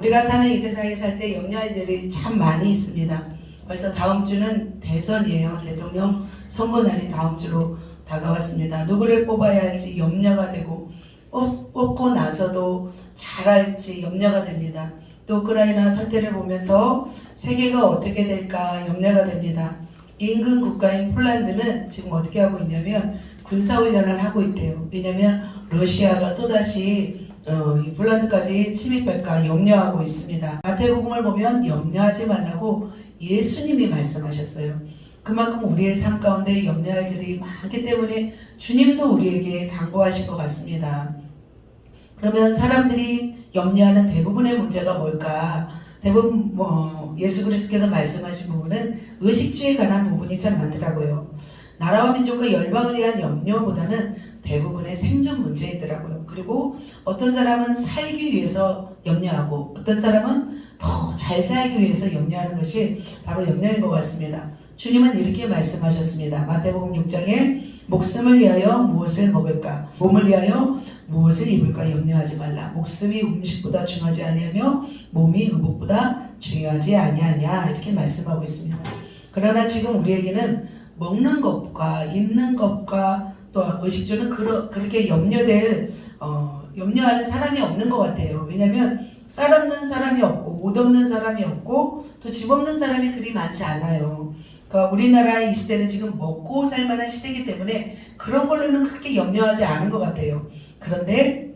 우리가 사는 이 세상에 살 때 염려할 일이 참 많이 있습니다. 벌써 다음 주는 대선이에요. 대통령 선거날이 다음 주로 다가왔습니다. 누구를 뽑아야 할지 염려가 되고 뽑고 나서도 잘할지 염려가 됩니다. 또 우크라이나 사태를 보면서 세계가 어떻게 될까 염려가 됩니다. 인근 국가인 폴란드는 지금 어떻게 하고 있냐면 군사훈련을 하고 있대요. 왜냐하면 러시아가 또다시 이 폴란드까지 침입할까 염려하고 있습니다. 마태복음을 보면 염려하지 말라고 예수님이 말씀하셨어요. 그만큼 우리의 삶 가운데 염려할 일이 많기 때문에 주님도 우리에게 당부하신 것 같습니다. 그러면 사람들이 염려하는 대부분의 문제가 뭘까? 대부분 예수 그리스도께서 말씀하신 부분은 의식주에 관한 부분이 참 많더라고요. 나라와 민족과 열방을 위한 염려보다는 대부분의 생존 문제이더라고요. 그리고 어떤 사람은 살기 위해서 염려하고 어떤 사람은 더 잘 살기 위해서 염려하는 것이 바로 염려인 것 같습니다. 주님은 이렇게 말씀하셨습니다. 마태복음 6장에 목숨을 위하여 무엇을 먹을까? 몸을 위하여 무엇을 입을까? 염려하지 말라. 목숨이 음식보다 중요하지 아니하며 몸이 의복보다 중요하지 아니하냐 이렇게 말씀하고 있습니다. 그러나 지금 우리에게는 먹는 것과 입는 것과 또 의식주는 그렇게 염려하는 사람이 없는 것 같아요. 왜냐하면 쌀 없는 사람이 없고 옷 없는 사람이 없고 또 집 없는 사람이 그리 많지 않아요. 그러니까 우리나라의 이 시대는 지금 먹고 살만한 시대이기 때문에 그런 걸로는 그렇게 염려하지 않은 것 같아요. 그런데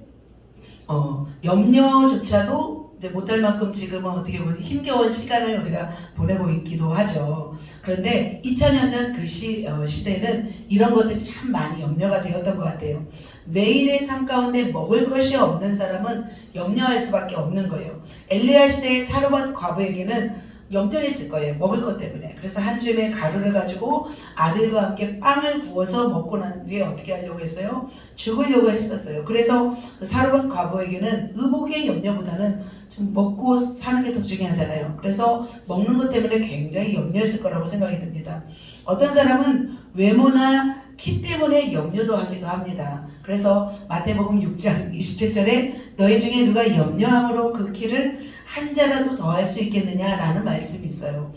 염려조차도 이제 못할 만큼 지금은 어떻게 보면 힘겨운 시간을 우리가 보내고 있기도 하죠. 그런데 2000년 그 시대는 이런 것들이 참 많이 염려가 되었던 것 같아요. 매일의 삶 가운데 먹을 것이 없는 사람은 염려할 수밖에 없는 거예요. 엘리야 시대의 사르밧 과부에게는 염려했을 거예요. 먹을 것 때문에. 그래서 한 줌의 가루를 가지고 아들과 함께 빵을 구워서 먹고 난 뒤에 어떻게 하려고 했어요? 죽으려고 했었어요. 그래서 사르밧 과부에게는 의복의 염려보다는 좀 먹고 사는 게 더 중요하잖아요. 그래서 먹는 것 때문에 굉장히 염려했을 거라고 생각이 듭니다. 어떤 사람은 외모나 키 때문에 염려도 하기도 합니다. 그래서 마태복음 6장 27절에 너희 중에 누가 염려함으로 그 키를 한 자라도 더할 수 있겠느냐라는 말씀이 있어요.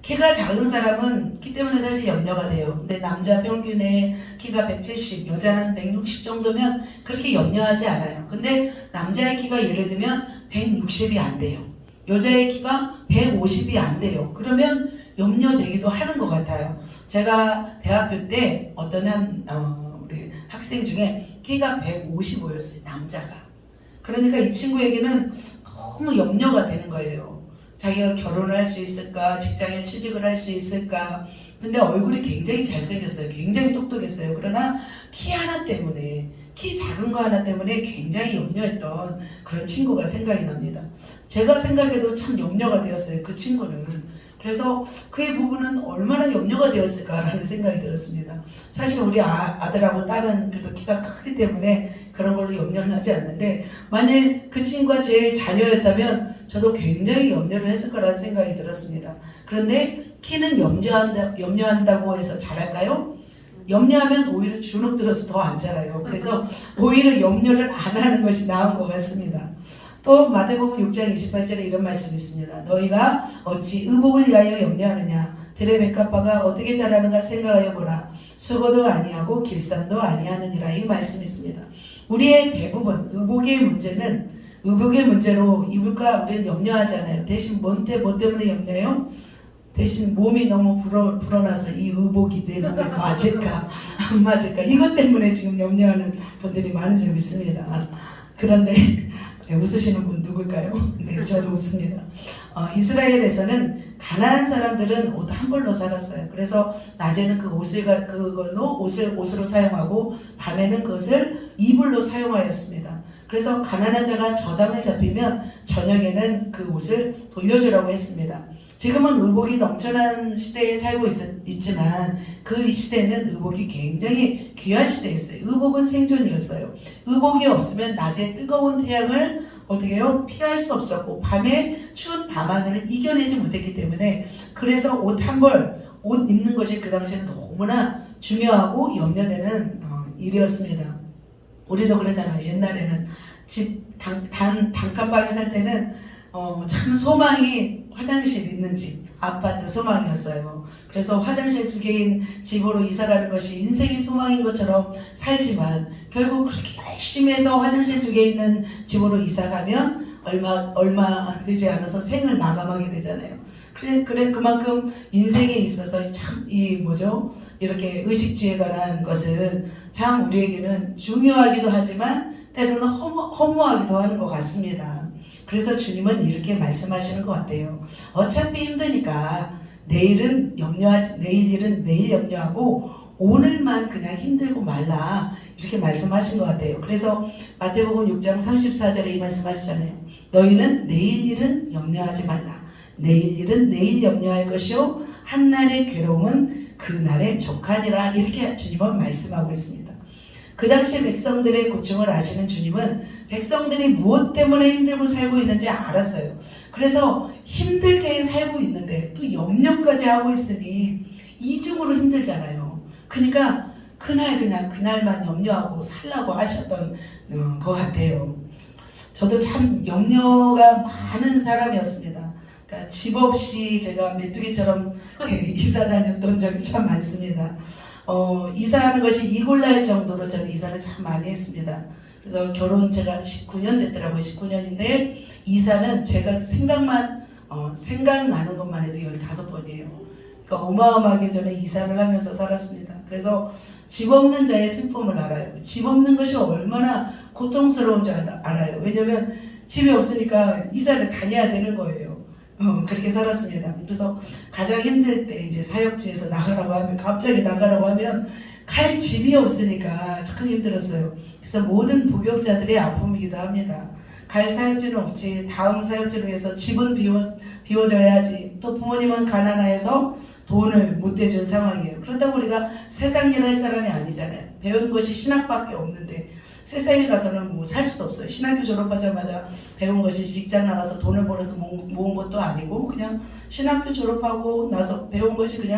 키가 작은 사람은 키 때문에 사실 염려가 돼요. 근데 남자 평균의 키가 170, 여자는 160 정도면 그렇게 염려하지 않아요. 근데 남자의 키가 예를 들면 160이 안 돼요. 여자의 키가 150이 안 돼요. 그러면 염려되기도 하는 것 같아요. 제가 대학교 때 어떤 우리 학생 중에 키가 155였어요. 남자가. 그러니까 이 친구에게는 너무 염려가 되는 거예요. 자기가 결혼을 할 수 있을까? 직장에 취직을 할 수 있을까? 근데 얼굴이 굉장히 잘생겼어요. 굉장히 똑똑했어요. 그러나 키 하나 때문에, 키 작은 거 하나 때문에 굉장히 염려했던 그런 친구가 생각이 납니다. 제가 생각해도 참 염려가 되었어요. 그 친구는. 그래서 그의 부부는 얼마나 염려가 되었을까라는 생각이 들었습니다. 사실 우리 아들하고 딸은 그래도 키가 크기 때문에 그런 걸로 염려는 하지 않는데 만약에 그 친구가 제 자녀였다면 저도 굉장히 염려를 했을 거라는 생각이 들었습니다. 그런데 키는 염려한다고 해서 잘할까요? 염려하면 오히려 주눅 들어서 더 안 자라요. 그래서 오히려 염려를 안 하는 것이 나은 것 같습니다. 또 마태복음 6장 28절에 이런 말씀이 있습니다. 너희가 어찌 의복을 위하여 염려하느냐? 들의 백합화가 어떻게 자라는가 생각하여 보라. 수고도 아니하고 길쌈도 아니하느니라. 이 말씀이 있습니다. 우리의 대부분 의복의 문제로 입을까 우리는 염려하잖아요. 대신 뭐 때문에 염려해요? 대신 몸이 너무 불어나서 이 의복이 내 몸에 맞을까 안 맞을까 이것 때문에 지금 염려하는 분들이 많은 줄 믿습니다. 그런데 웃으시는 분 누굴까요? 네, 저도 웃습니다. 이스라엘에서는 가난한 사람들은 옷 한 벌로 살았어요. 그래서 낮에는 그걸로 옷으로 사용하고 밤에는 그것을 이불로 사용하였습니다. 그래서 가난한 자가 저당을 잡히면 저녁에는 그 옷을 돌려주라고 했습니다. 지금은 의복이 넘쳐난 시대에 살고 있지만 그 시대는 의복이 굉장히 귀한 시대였어요. 의복은 생존이었어요. 의복이 없으면 낮에 뜨거운 태양을 어떻게 해요? 피할 수 없었고 밤에 추운 밤하늘을 이겨내지 못했기 때문에 그래서 옷 입는 것이 그 당시에는 너무나 중요하고 염려되는 일이었습니다. 우리도 그러잖아요. 옛날에는 집 단칸방에 살 때는 참 소망이 화장실 있는 집, 아파트 소망이었어요. 그래서 화장실 2개인 집으로 이사가는 것이 인생의 소망인 것처럼 살지만 결국 그렇게 열심히 해서 화장실 2개 있는 집으로 이사가면 얼마 되지 않아서 생을 마감하게 되잖아요. 그래 그만큼 인생에 있어서 참 이렇게 의식주에 관한 것은 참 우리에게는 중요하기도 하지만 때로는 허무하기도 하는 것 같습니다. 그래서 주님은 이렇게 말씀하시는 것 같아요. 어차피 힘드니까 내일 일은 내일 염려하고 오늘만 그냥 힘들고 말라, 이렇게 말씀하신 것 같아요. 그래서 마태복음 6장 34절에 이 말씀하시잖아요. 너희는 내일 일은 염려하지 말라. 내일 일은 내일 염려할 것이요 한날의 괴로움은 그날의 족하니라, 이렇게 주님은 말씀하고 있습니다. 그 당시 백성들의 고충을 아시는 주님은 백성들이 무엇 때문에 힘들고 살고 있는지 알았어요. 그래서 힘들게 살고 있는데 또 염려까지 하고 있으니 이중으로 힘들잖아요. 그러니까 그날만 염려하고 살라고 하셨던 것 같아요. 저도 참 염려가 많은 사람이었습니다. 그러니까 집 없이 제가 메뚜기처럼 이사 다녔던 적이 참 많습니다. 이사하는 것이 이골날 정도로 저는 이사를 참 많이 했습니다. 그래서 결혼 제가 19년 됐더라고요. 19년인데 이사는 제가 생각나는 것만 해도 15번이에요. 그러니까 어마어마하게 저는 이사를 하면서 살았습니다. 그래서 집 없는 자의 슬픔을 알아요. 집 없는 것이 얼마나 고통스러운 줄 알아요. 왜냐면 집이 없으니까 이사를 다녀야 되는 거예요. 그렇게 살았습니다. 그래서 가장 힘들 때 이제 사역지에서 갑자기 나가라고 하면 갈 집이 없으니까 참 힘들었어요. 그래서 모든 부교육자들의 아픔이기도 합니다. 갈 사역지는 없지, 다음 사역지를 위해서 집은 비워줘야지, 또 부모님은 가난해서 돈을 못 대준 상황이에요. 그렇다고 우리가 세상 일 할 사람이 아니잖아요. 배운 것이 신학밖에 없는데 세상에 가서는 뭐 살 수도 없어요. 신학교 졸업하자마자 배운 것이 직장 나가서 돈을 벌어서 모은 것도 아니고, 그냥 신학교 졸업하고 나서 배운 것이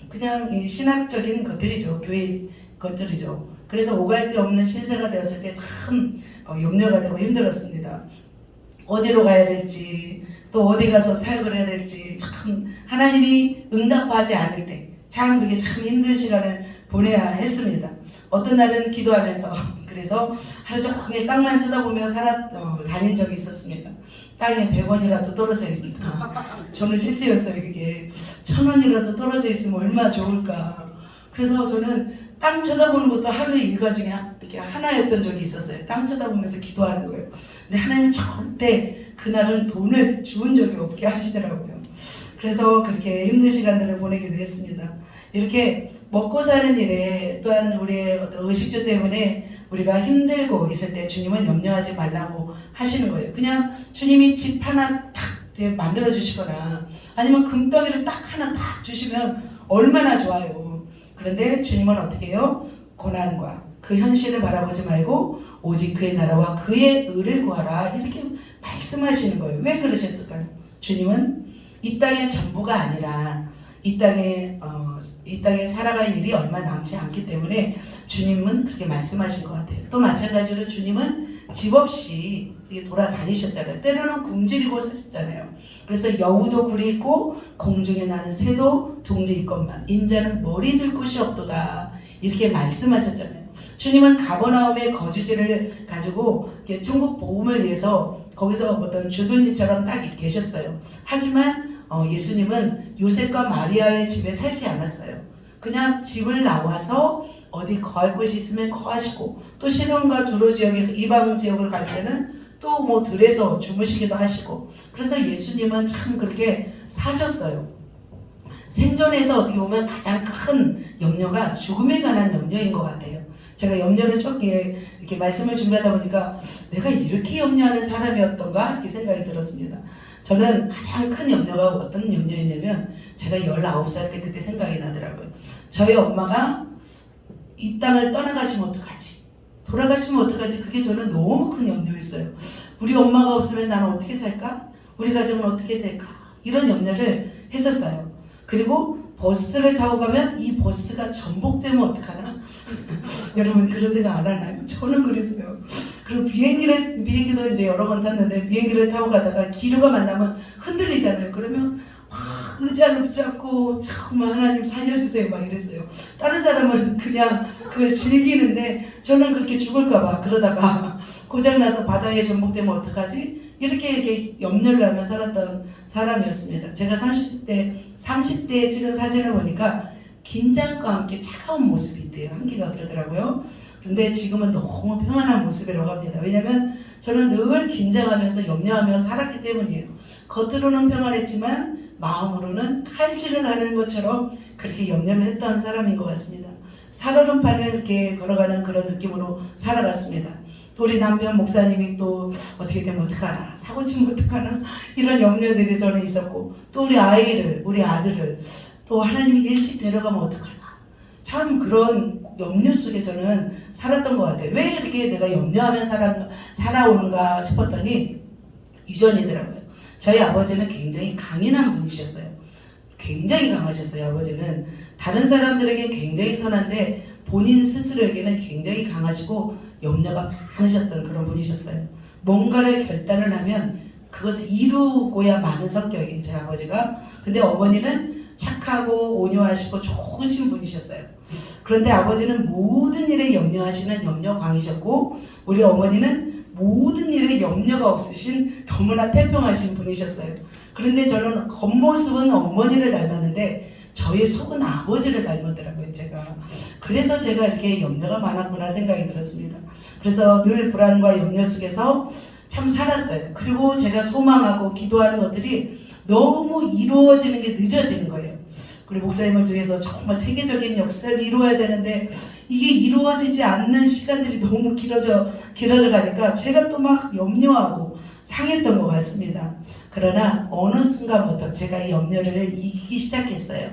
그냥 이 신학적인 것들이죠. 교회 것들이죠. 그래서 오갈 데 없는 신세가 되었을 때 참 염려가 되고 힘들었습니다. 어디로 가야 될지, 또 어디 가서 사역을 해야 될지, 참 하나님이 응답하지 않을 때 참 그게 참 힘든 시간을 보내야 했습니다. 어떤 날은 기도하면서 그래서 하루 종일 땅만 쳐다보며 다닌 적이 있었습니다. 땅에 100원이라도 떨어져 있습니다. 저는 실제였어요. 그게 1000원이라도 떨어져 있으면 얼마나 좋을까. 그래서 저는 땅 쳐다보는 것도 하루의 일과 중에 이렇게 하나였던 적이 있었어요. 땅 쳐다보면서 기도하는 거예요. 근데 하나님은 절대 그날은 돈을 주은 적이 없게 하시더라고요. 그래서 그렇게 힘든 시간들을 보내기도 했습니다. 이렇게 먹고 사는 일에 또한 우리의 어떤 의식주 때문에 우리가 힘들고 있을 때 주님은 염려하지 말라고 하시는 거예요. 그냥 주님이 집 하나 딱 만들어 주시거나 아니면 금덩이를 딱 하나 딱 주시면 얼마나 좋아요. 그런데 주님은 어떻게 해요? 고난과 그 현실을 바라보지 말고 오직 그의 나라와 그의 의를 구하라, 이렇게 말씀하시는 거예요. 왜 그러셨을까요? 주님은 이 땅의 전부가 아니라 이 땅에 살아갈 일이 얼마 남지 않기 때문에 주님은 그렇게 말씀하신 것 같아요. 또 마찬가지로 주님은 집 없이 돌아다니셨잖아요. 때로는 굶주리고 사셨잖아요. 그래서 여우도 굴이 있고 공중에 나는 새도 둥지 있건만 인자는 머리 둘 곳이 없도다, 이렇게 말씀하셨잖아요. 주님은 가버나움의 거주지를 가지고 천국 복음을 위해서 거기서 어떤 주둔지처럼 딱 계셨어요. 하지만 예수님은 요셉과 마리아의 집에 살지 않았어요. 그냥 집을 나와서 어디 거할 곳이 있으면 거하시고, 또 시돈과 두로 지역의 이방 지역을 갈 때는 또 뭐 들에서 주무시기도 하시고, 그래서 예수님은 참 그렇게 사셨어요. 생존에서 어떻게 보면 가장 큰 염려가 죽음에 관한 염려인 것 같아요. 제가 염려를 쭉 이렇게 말씀을 준비하다 보니까 내가 이렇게 염려하는 사람이었던가, 이렇게 생각이 들었습니다. 저는 가장 큰 염려가 어떤 염려였냐면, 제가 19살 때 그때 생각이 나더라고요. 저희 엄마가 이 땅을 떠나가시면 어떡하지? 돌아가시면 어떡하지? 그게 저는 너무 큰 염려였어요. 우리 엄마가 없으면 나는 어떻게 살까? 우리 가정은 어떻게 될까? 이런 염려를 했었어요. 그리고 버스를 타고 가면 이 버스가 전복되면 어떡하나? 여러분 그런 생각 안 하나요? 저는 그랬어요. 그리고 비행기도 이제 여러 번 탔는데 비행기를 타고 가다가 기류가 만나면 흔들리잖아요. 그러면 의자를 붙잡고 정말 하나님 살려주세요 막 이랬어요. 다른 사람은 그냥 그걸 즐기는데 저는 그렇게 죽을까봐 그러다가 고장나서 바다에 전복되면 어떡하지? 이렇게 염려를 하며 살았던 사람이었습니다. 제가 30대에 찍은 사진을 보니까 긴장과 함께 차가운 모습이 있대요. 한기가 그러더라고요. 그런데 지금은 너무 평안한 모습이라고 합니다. 왜냐하면 저는 늘 긴장하면서 염려하며 살았기 때문이에요. 겉으로는 평안했지만 마음으로는 칼질을 하는 것처럼 그렇게 염려를 했던 사람인 것 같습니다. 살얼음판을 이렇게 걸어가는 그런 느낌으로 살아갔습니다. 또 우리 남편 목사님이 또 어떻게 되면 어떡하나, 사고 치면 어떡하나, 이런 염려들이 저는 있었고, 또 우리 아들을 또 하나님이 일찍 데려가면 어떡하나, 참 그런 염려 속에 저는 살았던 것 같아요. 왜 이렇게 내가 염려하며 살아오는가 싶었더니 유전이더라고요. 저희 아버지는 굉장히 강인한 분이셨어요. 굉장히 강하셨어요. 아버지는 다른 사람들에게 굉장히 선한데 본인 스스로에게는 굉장히 강하시고 염려가 많으셨던 그런 분이셨어요. 뭔가를 결단을 하면 그것을 이루고야 마는 성격이에요, 제 아버지가. 근데 어머니는 착하고 온유하시고 좋으신 분이셨어요. 그런데 아버지는 모든 일에 염려하시는 염려광이셨고, 우리 어머니는 모든 일에 염려가 없으신 너무나 태평하신 분이셨어요. 그런데 저는 겉모습은 어머니를 닮았는데 저의 속은 아버지를 닮았더라고요, 제가. 그래서 제가 이렇게 염려가 많았구나 생각이 들었습니다. 그래서 늘 불안과 염려 속에서 참 살았어요. 그리고 제가 소망하고 기도하는 것들이 너무 이루어지는 게 늦어지는 거예요. 우리 목사님을 통해서 정말 세계적인 역사를 이루어야 되는데 이게 이루어지지 않는 시간들이 너무 길어져 가니까 제가 또 막 염려하고 상했던 것 같습니다. 그러나 어느 순간부터 제가 이 염려를 이기기 시작했어요.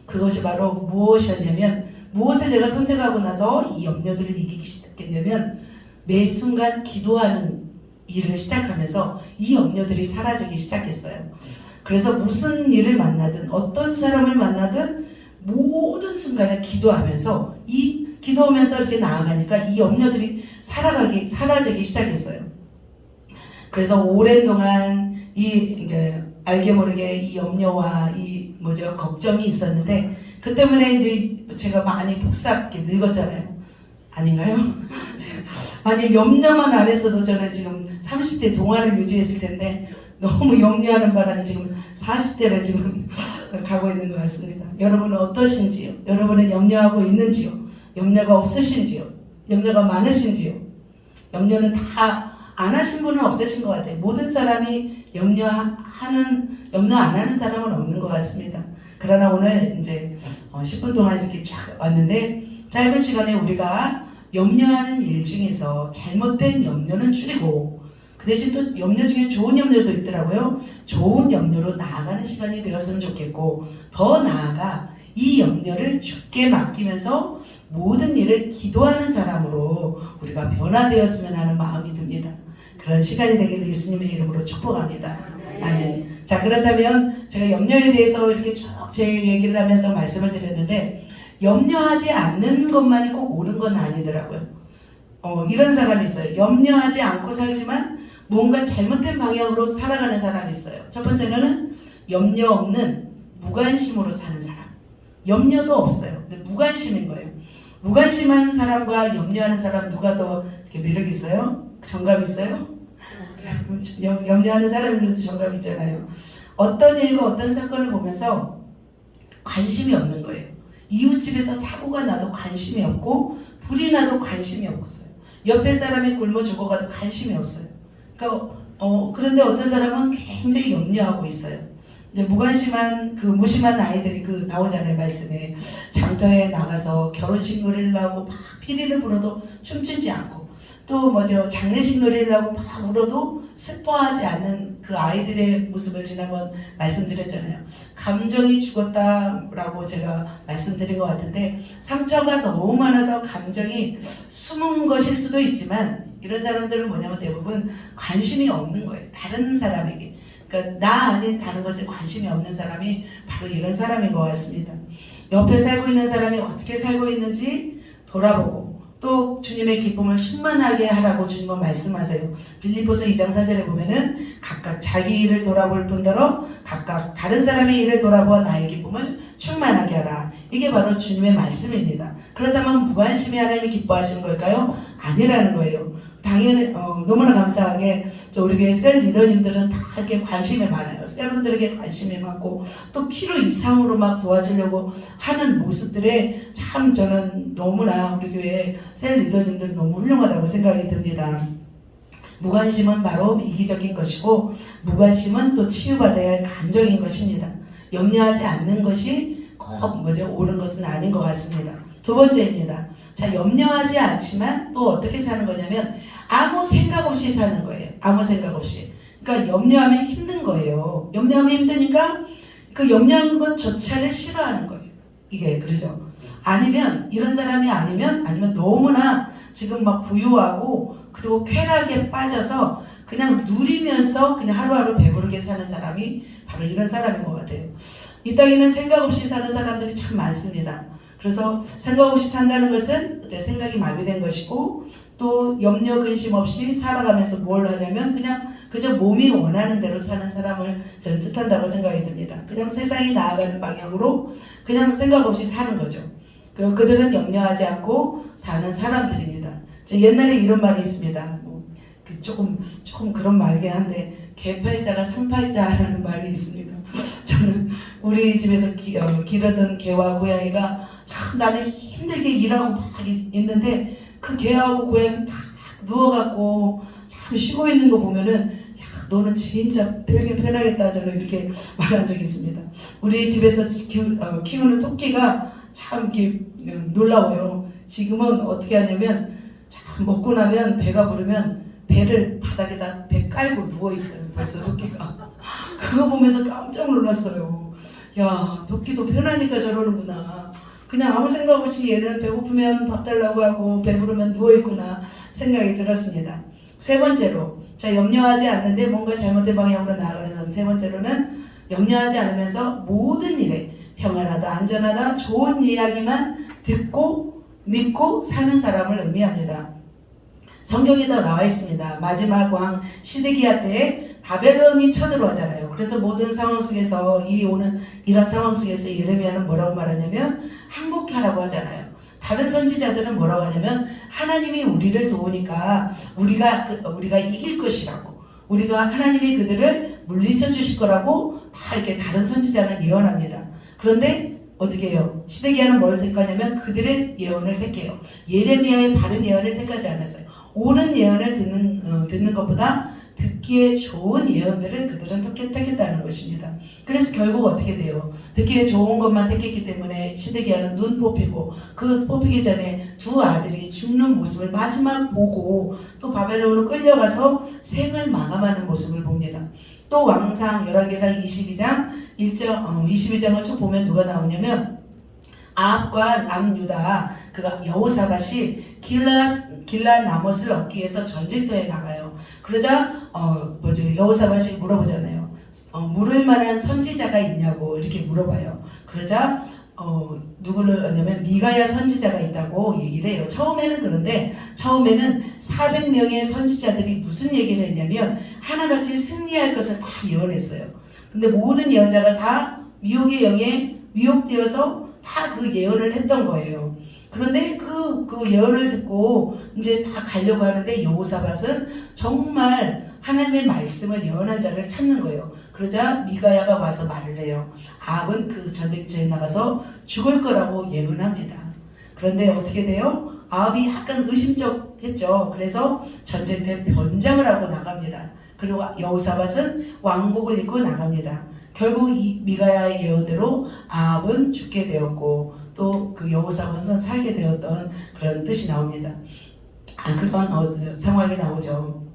그것이 바로 무엇이었냐면, 무엇을 내가 선택하고 나서 이 염려들을 이기기 시작했냐면, 매 순간 기도하는 일을 시작하면서 이 염려들이 사라지기 시작했어요. 그래서 무슨 일을 만나든 어떤 사람을 만나든 모든 순간을 기도하면서 기도하면서 이렇게 나아가니까 이 염려들이 사라지기 시작했어요. 그래서 오랜 동안 알게 모르게 이 염려와 걱정이 있었는데 그 때문에 이제 제가 많이 복잡하게 늙었잖아요. 아닌가요? 만약 염려만 안 했어도 저는 지금 30대 동안을 유지했을 텐데 너무 염려하는 바람에 지금 40대를 지금 가고 있는 것 같습니다. 여러분은 어떠신지요? 여러분은 염려하고 있는지요? 염려가 없으신지요? 염려가 많으신지요? 염려는 다 안 하신 분은 없으신 것 같아요. 모든 사람이 염려 안 하는 사람은 없는 것 같습니다. 그러나 오늘 이제 10분 동안 이렇게 쫙 왔는데, 짧은 시간에 우리가 염려하는 일 중에서 잘못된 염려는 줄이고, 그 대신 또 염려 중에 좋은 염려도 있더라고요. 좋은 염려로 나아가는 시간이 되었으면 좋겠고, 더 나아가 이 염려를 주께 맡기면서 모든 일을 기도하는 사람으로 우리가 변화되었으면 하는 마음이 듭니다. 그런 시간이 되기를 예수님의 이름으로 축복합니다. 아멘. 자, 그렇다면 제가 염려에 대해서 이렇게 쭉 제 얘기를 하면서 말씀을 드렸는데, 염려하지 않는 것만이 꼭 옳은 건 아니더라고요. 이런 사람이 있어요. 염려하지 않고 살지만 뭔가 잘못된 방향으로 살아가는 사람이 있어요. 첫 번째는 염려 없는 무관심으로 사는 사람. 염려도 없어요. 근데 무관심인 거예요. 무관심한 사람과 염려하는 사람 누가 더 매력 있어요? 정감 있어요? 염려하는 사람이 그래도 정감 있잖아요. 어떤 일과 어떤 사건을 보면서 관심이 없는 거예요. 이웃집에서 사고가 나도 관심이 없고, 불이 나도 관심이 없었어요. 옆에 사람이 굶어 죽어가도 관심이 없어요. 그러니까 그런데 어떤 사람은 굉장히 염려하고 있어요. 이제 무심한 아이들이 나오잖아요, 말씀에. 장터에 나가서 결혼식 노래를 하고 막 피리를 불어도 춤추지 않고, 또 장례식 노래를 하고 막 울어도 슬퍼하지 않는 그 아이들의 모습을 지난번 말씀드렸잖아요. 감정이 죽었다라고 제가 말씀드린 것 같은데, 상처가 너무 많아서 감정이 숨은 것일 수도 있지만, 이런 사람들은 뭐냐면 대부분 관심이 없는 거예요. 다른 사람에게. 그러니까 나 아닌 다른 것에 관심이 없는 사람이 바로 이런 사람인 것 같습니다. 옆에 살고 있는 사람이 어떻게 살고 있는지 돌아보고, 또 주님의 기쁨을 충만하게 하라고 주님은 말씀하세요. 빌립보서 2장 4절에 보면은 각각 자기 일을 돌아볼 뿐더러 각각 다른 사람의 일을 돌아보아 나의 기쁨을 충만하게 하라. 이게 바로 주님의 말씀입니다. 그렇다면 무관심이 하나님이 기뻐하시는 걸까요? 아니라는 거예요. 당연히 너무나 감사하게 우리 교회 셀 리더님들은 다 이렇게 관심이 많아요. 셀분들에게 관심이 많고 또 필요 이상으로 막 도와주려고 하는 모습들에 참 저는 너무나 우리 교회 셀 리더님들 너무 훌륭하다고 생각이 듭니다. 무관심은 바로 이기적인 것이고 무관심은 또 치유받아야 할 감정인 것입니다. 염려하지 않는 것이 꼭 옳은 것은 아닌 것 같습니다. 두 번째입니다. 자, 염려하지 않지만 또 어떻게 사는 거냐면 아무 생각 없이 사는 거예요. 아무 생각 없이. 그러니까 염려하면 힘든 거예요. 염려하면 힘드니까 그 염려한 것조차를 싫어하는 거예요. 이게 그러죠. 아니면 이런 사람이 아니면 너무나 지금 막 부유하고 그리고 쾌락에 빠져서 그냥 누리면서 그냥 하루하루 배부르게 사는 사람이 바로 이런 사람인 것 같아요. 이 땅에는 생각 없이 사는 사람들이 참 많습니다. 그래서 생각 없이 산다는 것은 생각이 마비된 것이고 또 염려 근심 없이 살아가면서 뭘 하냐면 그냥 그저 몸이 원하는 대로 사는 사람을 전 뜻한다고 생각이 듭니다. 그냥 세상이 나아가는 방향으로 그냥 생각 없이 사는 거죠. 그들은 염려하지 않고 사는 사람들입니다. 옛날에 이런 말이 있습니다. 조금 그런 말이긴 한데 개팔자가 상팔자라는 말이 있습니다. 저는 우리 집에서 기르던 개와 고양이가 참 나는 힘들게 일하고 막 있는데 그 개하고 고양이는 다 누워갖고 참 쉬고 있는 거 보면은 야 너는 진짜 별게 편하겠다 저는 이렇게 말한 적이 있습니다. 우리 집에서 키우는 토끼가 참 이렇게 놀라워요. 지금은 어떻게 하냐면 참 먹고 나면 배가 부르면 배를 바닥에다 배 깔고 누워있어요. 벌써 토끼가. 그거 보면서 깜짝 놀랐어요. 야 토끼도 편하니까 저러는구나. 그냥 아무 생각 없이 얘는 배고프면 밥 달라고 하고 배부르면 누워있구나 생각이 들었습니다. 세 번째로 자 염려하지 않는데 뭔가 잘못된 방향으로 나아가는 사람. 세 번째로는 염려하지 않으면서 모든 일에 평안하다 안전하다 좋은 이야기만 듣고 믿고 사는 사람을 의미합니다. 성경에도 나와 있습니다. 마지막 왕 시드기야 때에 바벨론이 쳐들어오잖아요. 그래서 모든 상황 속에서 이런 상황 속에서 예레미야는 뭐라고 말하냐면 항복하라고 하잖아요. 다른 선지자들은 뭐라고 하냐면 하나님이 우리를 도우니까 우리가 이길 것이라고 우리가 하나님이 그들을 물리쳐 주실 거라고 다 이렇게 다른 선지자는 예언합니다. 그런데 어떻게 해요? 시드기야는 뭘 택하냐면 그들의 예언을 택해요. 예레미야의 바른 예언을 택하지 않았어요. 옳은 예언을 듣는 것보다 듣기에 좋은 예언들을 그들은 택했다는 것입니다. 그래서 결국 어떻게 돼요? 듣기에 좋은 것만 택했기 때문에 시드기야는 눈 뽑히고 그 뽑히기 전에 두 아들이 죽는 모습을 마지막 보고 또 바벨론으로 끌려가서 생을 마감하는 모습을 봅니다. 또 왕상 열왕기상 22장을 쭉 보면 누가 나오냐면 아합과 남유다 그가 여호사밧이 길라나못을 얻기 위해서 전쟁터에 나가요. 그러자 여호사밧이 물어보잖아요. 물을 만한 선지자가 있냐고 이렇게 물어봐요. 그러자 누구를 하냐면 미가야 선지자가 있다고 얘기를 해요. 처음에는 400명의 선지자들이 무슨 얘기를 했냐면 하나같이 승리할 것을 다 예언했어요. 근데 모든 예언자가 다 미혹의 영에 미혹되어서 다 그 예언을 했던 거예요. 그런데 그 예언을 듣고 이제 다 가려고 하는데 여호사밧은 정말 하나님의 말씀을 예언한 자를 찾는 거예요. 그러자 미가야가 와서 말을 해요. 아합은 그 전쟁터에 나가서 죽을 거라고 예언합니다. 그런데 어떻게 돼요? 아합이 약간 의심쩍했죠. 그래서 전쟁터에 변장을 하고 나갑니다. 그리고 여호사밧은 왕복을 입고 나갑니다. 결국 이 미가야의 예언대로 아합은 죽게 되었고 또 그 여호사밧은 살게 되었던 그런 뜻이 나옵니다. 그런 상황이 나오죠.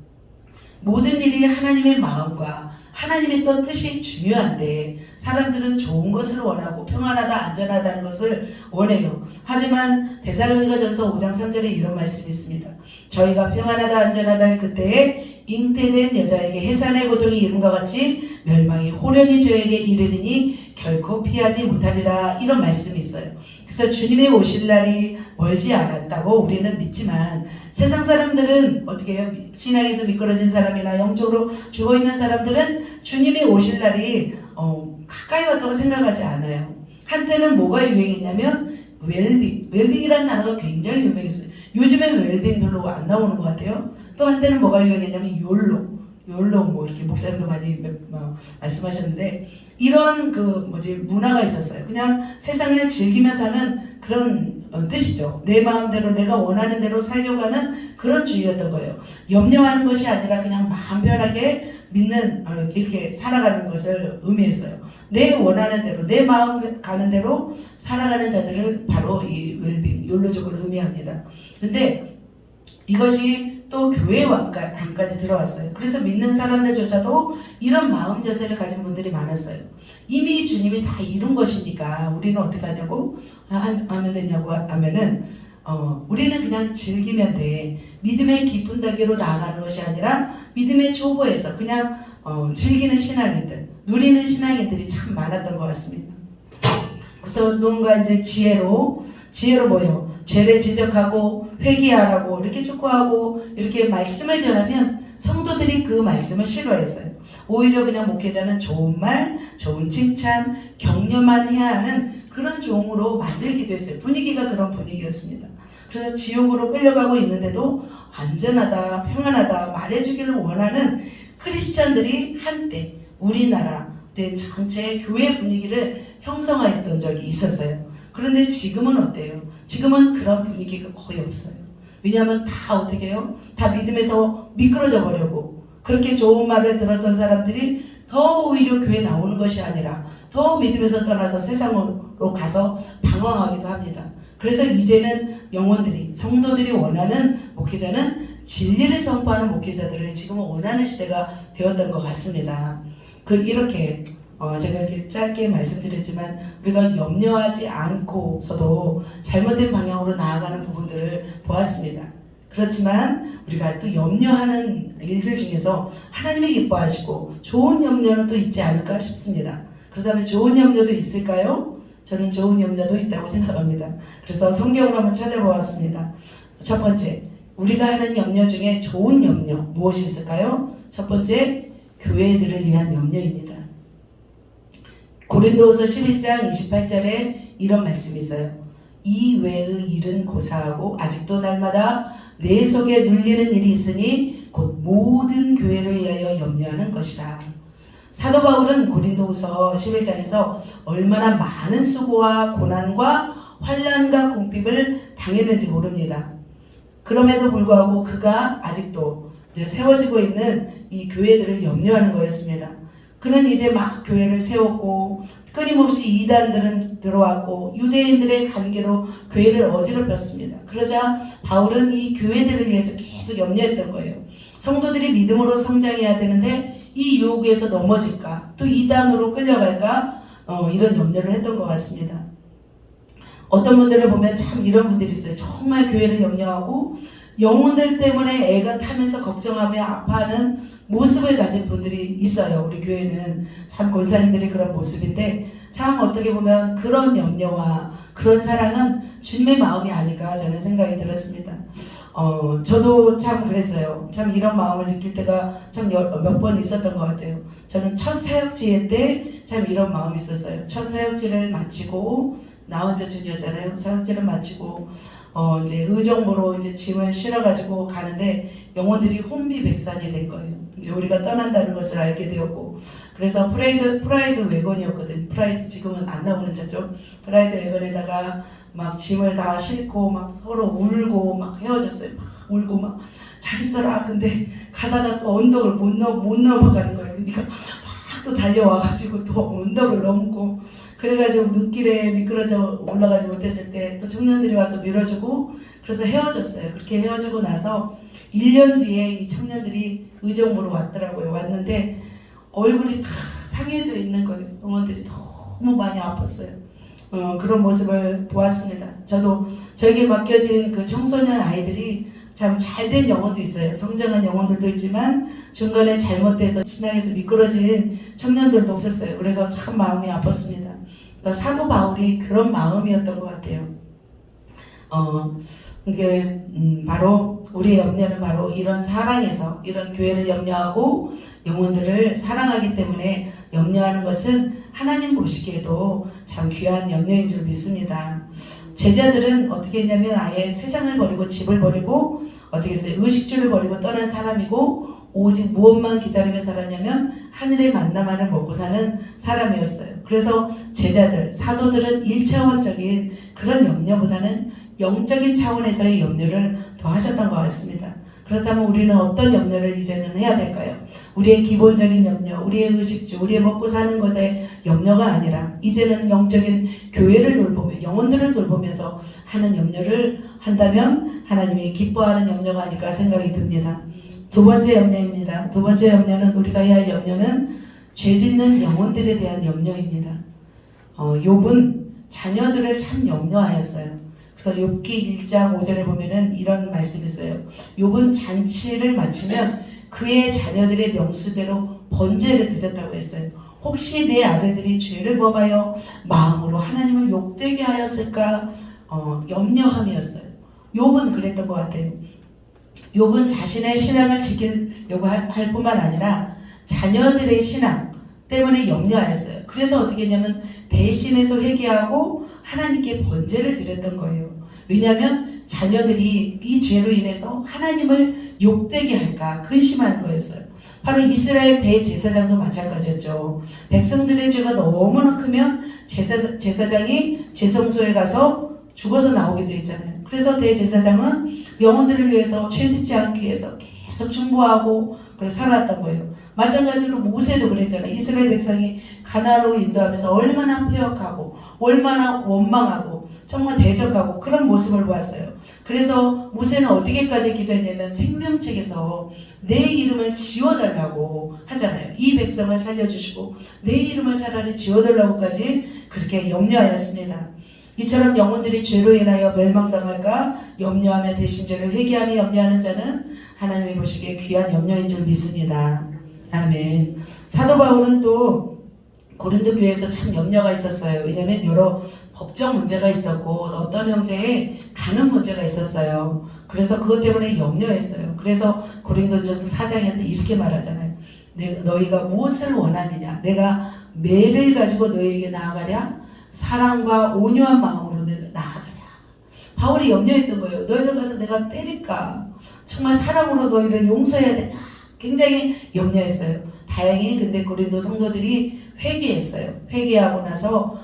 모든 일이 하나님의 마음과 하나님의 뜻이 중요한데 사람들은 좋은 것을 원하고 평안하다 안전하다는 것을 원해요. 하지만 데살로니가전서 5장 3절에 이런 말씀이 있습니다. 저희가 평안하다 안전하다 할 그때에 잉태된 여자에게 해산의 고통이 이름과 같이 멸망이 호련히 저에게 이르리니 결코 피하지 못하리라. 이런 말씀이 있어요. 그래서 주님의 오실 날이 멀지 않았다고 우리는 믿지만 세상 사람들은 어떻게 해요? 신앙에서 미끄러진 사람이나 영적으로 죽어있는 사람들은 주님의 오실 날이 가까이 왔다고 생각하지 않아요. 한때는 뭐가 유행했냐면 웰빙이라는 단어가 굉장히 유명했어요. 요즘엔 웰빙 별로 안 나오는 것 같아요. 또 한때는 뭐가 유행했냐면 욜로 뭐 이렇게 목사님도 많이 말씀하셨는데 이런 문화가 있었어요. 그냥 세상을 즐기며 사는 그런 뜻이죠. 내 마음대로 내가 원하는 대로 살려고 하는 그런 주의였던 거예요. 염려하는 것이 아니라 그냥 마음 편하게 믿는 이렇게 살아가는 것을 의미했어요. 내 원하는 대로 내 마음 가는 대로 살아가는 자들을 바로 이 웰빙, 욜로족을 의미합니다. 근데 이것이 또 교회 안까지 들어왔어요. 그래서 믿는 사람들조차도 이런 마음 자세를 가진 분들이 많았어요. 이미 주님이 다 이룬 것이니까 우리는 어떻게 하냐고 하면 되냐고 하면은 우리는 그냥 즐기면 돼. 믿음의 깊은 단계로 나아가는 것이 아니라 믿음의 초보에서 그냥 즐기는 신앙인들, 누리는 신앙인들이 참 많았던 것 같습니다. 그래서 누군가 이제 지혜로 뭐요? 죄를 지적하고 회개하라고 이렇게 촉구하고 이렇게 말씀을 전하면 성도들이 그 말씀을 싫어했어요. 오히려 그냥 목회자는 좋은 말, 좋은 칭찬, 격려만 해야 하는 그런 종으로 만들기도 했어요. 분위기가 그런 분위기였습니다. 그래서 지옥으로 끌려가고 있는데도 안전하다, 평안하다 말해주기를 원하는 크리스찬들이 한때 우리나라 전체 교회 분위기를 형성하였던 적이 있었어요. 그런데 지금은 어때요? 지금은 그런 분위기가 거의 없어요. 왜냐하면 다 어떻게 해요? 다 믿음에서 미끄러져 버려고 그렇게 좋은 말을 들었던 사람들이 더 오히려 교회 나오는 것이 아니라 더 믿음에서 떠나서 세상으로 가서 방황하기도 합니다. 그래서 이제는 영혼들이 성도들이 원하는 목회자는 진리를 선포하는 목회자들을 지금은 원하는 시대가 되었던 것 같습니다. 이렇게 제가 이렇게 짧게 말씀드렸지만 우리가 염려하지 않고서도 잘못된 방향으로 나아가는 부분들을 보았습니다. 그렇지만 우리가 또 염려하는 일들 중에서 하나님이 기뻐하시고 좋은 염려는 또 있지 않을까 싶습니다. 그렇다면 좋은 염려도 있을까요? 저는 좋은 염려도 있다고 생각합니다. 그래서 성경을 한번 찾아보았습니다. 첫 번째, 우리가 하는 염려 중에 좋은 염려 무엇이 있을까요? 첫 번째, 교회들을 위한 염려입니다. 고린도후서 11장 28절에 이런 말씀이 있어요. 이 외의 일은 고사하고 아직도 날마다 내 속에 눌리는 일이 있으니 곧 모든 교회를 위하여 염려하는 것이다. 사도 바울은 고린도후서 11장에서 얼마나 많은 수고와 고난과 환난과 궁핍을 당했는지 모릅니다. 그럼에도 불구하고 그가 아직도 이제 세워지고 있는 이 교회들을 염려하는 거였습니다. 그는 이제 막 교회를 세웠고 끊임없이 이단들은 들어왔고 유대인들의 관계로 교회를 어지럽혔습니다. 그러자 바울은 이 교회들을 위해서 계속 염려했던 거예요. 성도들이 믿음으로 성장해야 되는데 이 유혹에서 넘어질까 또 이단으로 끌려갈까 이런 염려를 했던 것 같습니다. 어떤 분들을 보면 참 이런 분들이 있어요. 정말 교회를 염려하고 영혼들 때문에 애가 타면서 걱정하며 아파하는 모습을 가진 분들이 있어요. 우리 교회는 참 권사님들이 그런 모습인데 참 어떻게 보면 그런 염려와 그런 사랑은 주님의 마음이 아닐까 저는 생각이 들었습니다. 저도 참 그랬어요. 참 이런 마음을 느낄 때가 참 몇 번 있었던 것 같아요. 저는 첫 사역지회 때 참 이런 마음이 있었어요. 첫 사역지를 마치고 나 혼자 준이었잖아요. 사역지를 마치고 이제 의정부로 이제 짐을 실어가지고 가는데 영혼들이 혼비백산이 된 거예요. 이제 우리가 떠난다는 것을 알게 되었고 그래서 프라이드 외건이었거든. 프라이드 지금은 안 나오는 차죠. 프라이드 외건에다가 막 짐을 다 싣고 막 서로 울고 막 헤어졌어요. 막 울고 막 잘 있어라. 근데 가다가 또 언덕을 못 넘어가는 거예요. 그러니까 막 또 달려와가지고 또 언덕을 넘고 그래가지고 눈길에 미끄러져 올라가지 못했을 때 또 청년들이 와서 밀어주고 그래서 헤어졌어요. 그렇게 헤어지고 나서 1년 뒤에 이 청년들이 의정부로 왔더라고요. 왔는데 얼굴이 다 상해져 있는 거예요. 영혼들이 너무 많이 아팠어요. 그런 모습을 보았습니다. 저도 저에게 맡겨진 그 청소년 아이들이 참 잘된 영혼도 있어요. 성장한 영혼들도 있지만 중간에 잘못돼서 신앙에서 미끄러진 청년들도 있었어요. 그래서 참 마음이 아팠습니다. 그러니까 사도 바울이 그런 마음이었던 것 같아요. 이게 바로 우리의 염려는 바로 이런 사랑에서 이런 교회를 염려하고 영혼들을 사랑하기 때문에 염려하는 것은 하나님 보시기에도 참 귀한 염려인 줄 믿습니다. 제자들은 어떻게 했냐면 아예 세상을 버리고 집을 버리고 어떻게 했어요? 의식주를 버리고 떠난 사람이고 오직 무엇만 기다리며 살았냐면 하늘의 만나만을 먹고 사는 사람이었어요. 그래서 제자들, 사도들은 1차원적인 그런 염려보다는 영적인 차원에서의 염려를 더 하셨던 것 같습니다. 그렇다면 우리는 어떤 염려를 이제는 해야 될까요? 우리의 기본적인 염려, 우리의 의식주, 우리의 먹고 사는 것에 염려가 아니라 이제는 영적인 교회를 돌보며 영혼들을 돌보면서 하는 염려를 한다면 하나님이 기뻐하는 염려가 아닐까 생각이 듭니다. 두 번째 염려입니다. 두 번째 염려는 우리가 해야 할 염려는 죄 짓는 영혼들에 대한 염려입니다. 욥은 자녀들을 참 염려하였어요. 그래서 욥기 1장 5절에 보면은 이런 말씀이 있어요. 욥은 잔치를 마치면 그의 자녀들의 명수대로 번제를 드렸다고 했어요. 혹시 내 아들들이 죄를 범하여 마음으로 하나님을 욕되게 하였을까 염려함이었어요. 욥은 그랬던 것 같아요. 욥은 자신의 신앙을 지키려고 할 뿐만 아니라 자녀들의 신앙 때문에 염려하였어요. 그래서 어떻게 했냐면 대신해서 회개하고 하나님께 번제를 드렸던 거예요. 왜냐하면 자녀들이 이 죄로 인해서 하나님을 욕되게 할까 근심하는 거였어요. 바로 이스라엘 대제사장도 마찬가지였죠. 백성들의 죄가 너무나 크면 제사장이 제성소에 가서 죽어서 나오게 되어 있잖아요. 그래서 대제사장은 영혼들을 위해서 죄 짓지 않기 위해서 계속 중보하고 그래서 살아왔던 거예요. 마찬가지로 모세도 그랬잖아요. 이스라엘 백성이 가나안으로 인도하면서 얼마나 패역하고 얼마나 원망하고 정말 대적하고 그런 모습을 보았어요. 그래서 모세는 어디게까지 기도했냐면 생명책에서 내 이름을 지워달라고 하잖아요. 이 백성을 살려주시고 내 이름을 차라리 지워달라고까지 그렇게 염려하였습니다. 이처럼 영혼들이 죄로 인하여 멸망당할까 염려하며 대신 죄를 회개하며 염려하는 자는 하나님이 보시기에 귀한 염려인 줄 믿습니다. 아멘. 사도 바울은 또 고린도 교회에서 참 염려가 있었어요. 왜냐하면 여러 법적 문제가 있었고 어떤 형제의 가는 문제가 있었어요. 그래서 그것 때문에 염려했어요. 그래서 고린도전서 4장에서 이렇게 말하잖아요. 너희가 무엇을 원하느냐? 내가 매를 가지고 너희에게 나아가랴? 사랑과 온유한 마음으로 나아가랴. 바울이 염려했던 거예요. 너희를 가서 내가 때릴까? 정말 사랑으로 너희를 용서해야 되냐? 굉장히 염려했어요. 다행히 근데 고린도 성도들이 회개했어요. 회개하고 나서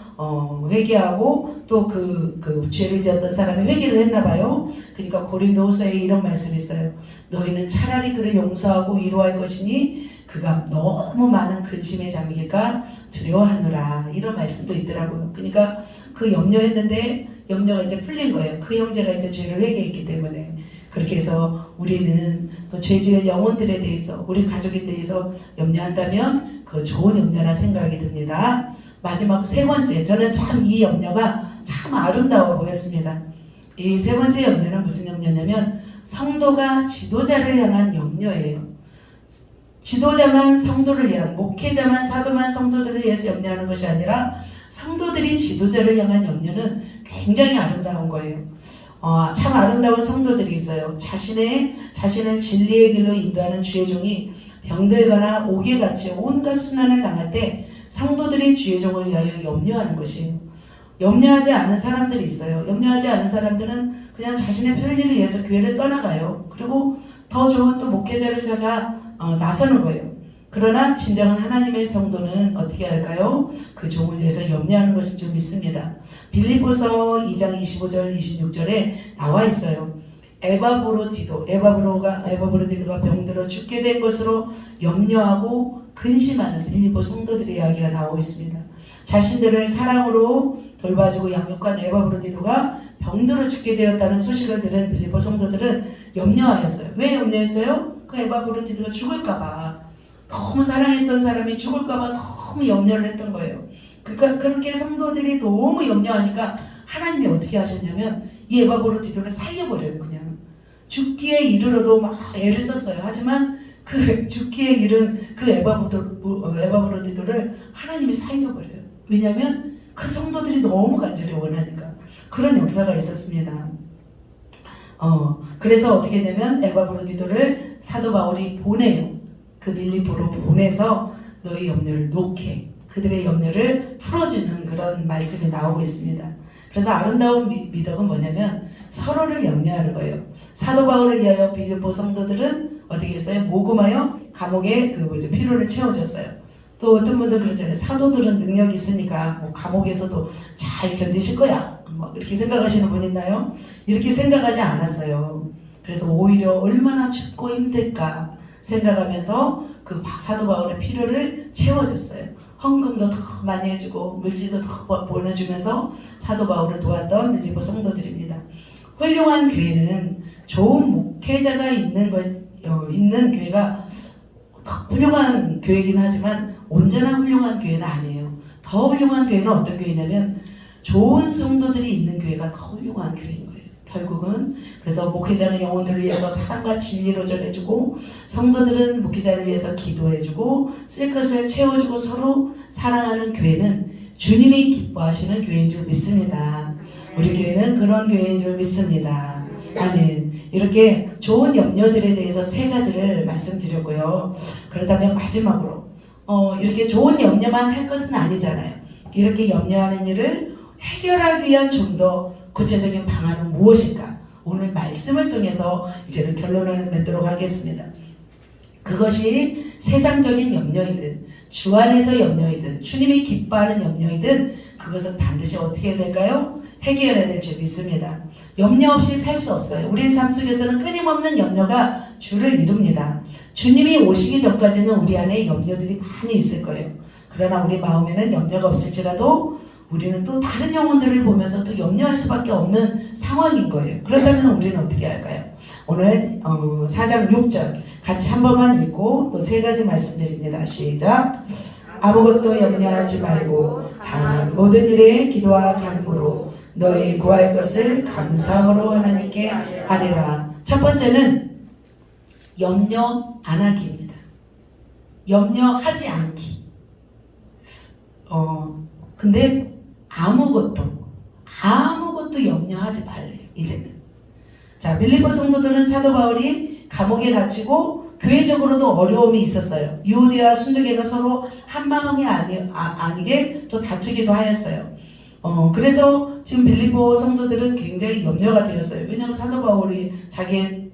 회개하고 또 그 죄를 지었던 사람이 회개를 했나 봐요. 그러니까 고린도후서에 이런 말씀이 있어요. 너희는 차라리 그를 용서하고 위로할 것이니 그가 너무 많은 근심에 잠길까 두려워하노라. 이런 말씀도 있더라고요. 그러니까 그 염려했는데 염려가 이제 풀린 거예요. 그 형제가 이제 죄를 회개했기 때문에. 그렇게 해서 우리는 그 죄지을 영혼들에 대해서 우리 가족에 대해서 염려한다면 그 좋은 염려라 생각이 듭니다. 마지막 세 번째, 저는 참 이 염려가 참 아름다워 보였습니다. 이 세 번째 염려는 무슨 염려냐면 성도가 지도자를 향한 염려예요. 지도자만 성도를 위한, 목회자만 사도만 성도들을 위해서 염려하는 것이 아니라 성도들이 지도자를 향한 염려는 굉장히 아름다운 거예요. 참 아름다운 성도들이 있어요. 자신을 진리의 길로 인도하는 주의 종이 병들거나 옥에같이 온갖 순환을 당할 때 성도들이 주의 종을 위하여 염려하는 것이에요. 염려하지 않은 사람들이 있어요. 염려하지 않은 사람들은 그냥 자신의 편리를 위해서 교회를 떠나가요. 그리고 더 좋은 또 목회자를 찾아 나서는 거예요. 그러나 진정한 하나님의 성도는 어떻게 할까요? 그 종을 위해서 염려하는 것인 줄 믿습니다. 빌립보서 2장 25절 26절에 나와 있어요. 에바브로디도가 병들어 죽게 된 것으로 염려하고 근심하는 빌립보 성도들의 이야기가 나오고 있습니다. 자신들을 사랑으로 돌봐주고 양육한 에바브로디도가 병들어 죽게 되었다는 소식을 들은 빌립보 성도들은 염려하였어요. 왜 염려했어요? 그 에바브로디도가 죽을까봐, 너무 사랑했던 사람이 죽을까봐 너무 염려를 했던 거예요. 그러니까 그렇게 성도들이 너무 염려하니까 하나님이 어떻게 하셨냐면 이 에바브로디도를 살려버려요. 그냥 죽기에 이르러도 막 애를 썼어요. 하지만 그 죽기에 이른 그 에바브로디도를 하나님이 살려버려요. 왜냐하면 그 성도들이 너무 간절히 원하니까. 그런 역사가 있었습니다. 그래서 어떻게 되면 에바브로디도를 사도 바울이 보내요. 그 빌립보로 보내서 너희 염려를 놓게, 그들의 염려를 풀어주는 그런 말씀이 나오고 있습니다. 그래서 아름다운 미덕은 뭐냐면 서로를 염려하는 거예요. 사도 바울을 위하여 빌립보 성도들은 어떻게 했어요? 모금하여 감옥에 피로를 채워줬어요. 또 어떤 분들 그러잖아요. 사도들은 능력이 있으니까 뭐 감옥에서도 잘 견디실 거야. 뭐 이렇게 생각하시는 분 있나요? 이렇게 생각하지 않았어요. 그래서 오히려 얼마나 춥고 힘들까 생각하면서 그 사도 바울의 필요를 채워줬어요. 헌금도 더 많이 해주고 물질도 더 보내주면서 사도 바울을 도왔던 빌립보 성도들입니다. 훌륭한 교회는 좋은 목회자가 있는 교회가 더 훌륭한 교회이긴 하지만 온전한 훌륭한 교회는 아니에요. 더 훌륭한 교회는 어떤 교회냐면 좋은 성도들이 있는 교회가 더 훌륭한 교회인 거예요. 결국은 그래서 목회자는 영혼들을 위해서 사랑과 진리로 전해주고 성도들은 목회자를 위해서 기도해주고 쓸 것을 채워주고 서로 사랑하는 교회는 주님이 기뻐하시는 교회인 줄 믿습니다. 우리 교회는 그런 교회인 줄 믿습니다. 아멘. 이렇게 좋은 염려들에 대해서 3가지를 말씀드렸고요. 그렇다면 마지막으로 이렇게 좋은 염려만 할 것은 아니잖아요. 이렇게 염려하는 일을 해결하기 위한 좀 더 구체적인 방안은 무엇일까? 오늘 말씀을 통해서 이제는 결론을 맺도록 하겠습니다. 그것이 세상적인 염려이든 주 안에서 염려이든 주님이 기뻐하는 염려이든 그것은 반드시 어떻게 해야 될까요? 해결해야 될 줄 믿습니다. 염려 없이 살 수 없어요. 우리 삶 속에서는 끊임없는 염려가 주를 이룹니다. 주님이 오시기 전까지는 우리 안에 염려들이 많이 있을 거예요. 그러나 우리 마음에는 염려가 없을지라도 우리는 또 다른 영혼들을 보면서 또 염려할 수밖에 없는 상황인 거예요. 그렇다면 우리는 어떻게 할까요? 오늘 4장 6절 같이 한 번만 읽고 또 3가지 말씀드립니다. 시작. 아무것도 염려하지 말고 다만 모든 일에 기도와 간구로 너희 구할 것을 감사함으로 하나님께 아뢰라. 첫 번째는 염려 안 하기입니다. 염려하지 않기. 근데 아무것도 염려하지 말래요. 이제는. 자, 빌립보 성도들은 사도 바울이 감옥에 갇히고 교회적으로도 어려움이 있었어요. 유대와 순교계가 서로 한 마음이 아니게 또 다투기도 하였어요. 그래서 지금 빌립보 성도들은 굉장히 염려가 되었어요. 왜냐하면 사도 바울이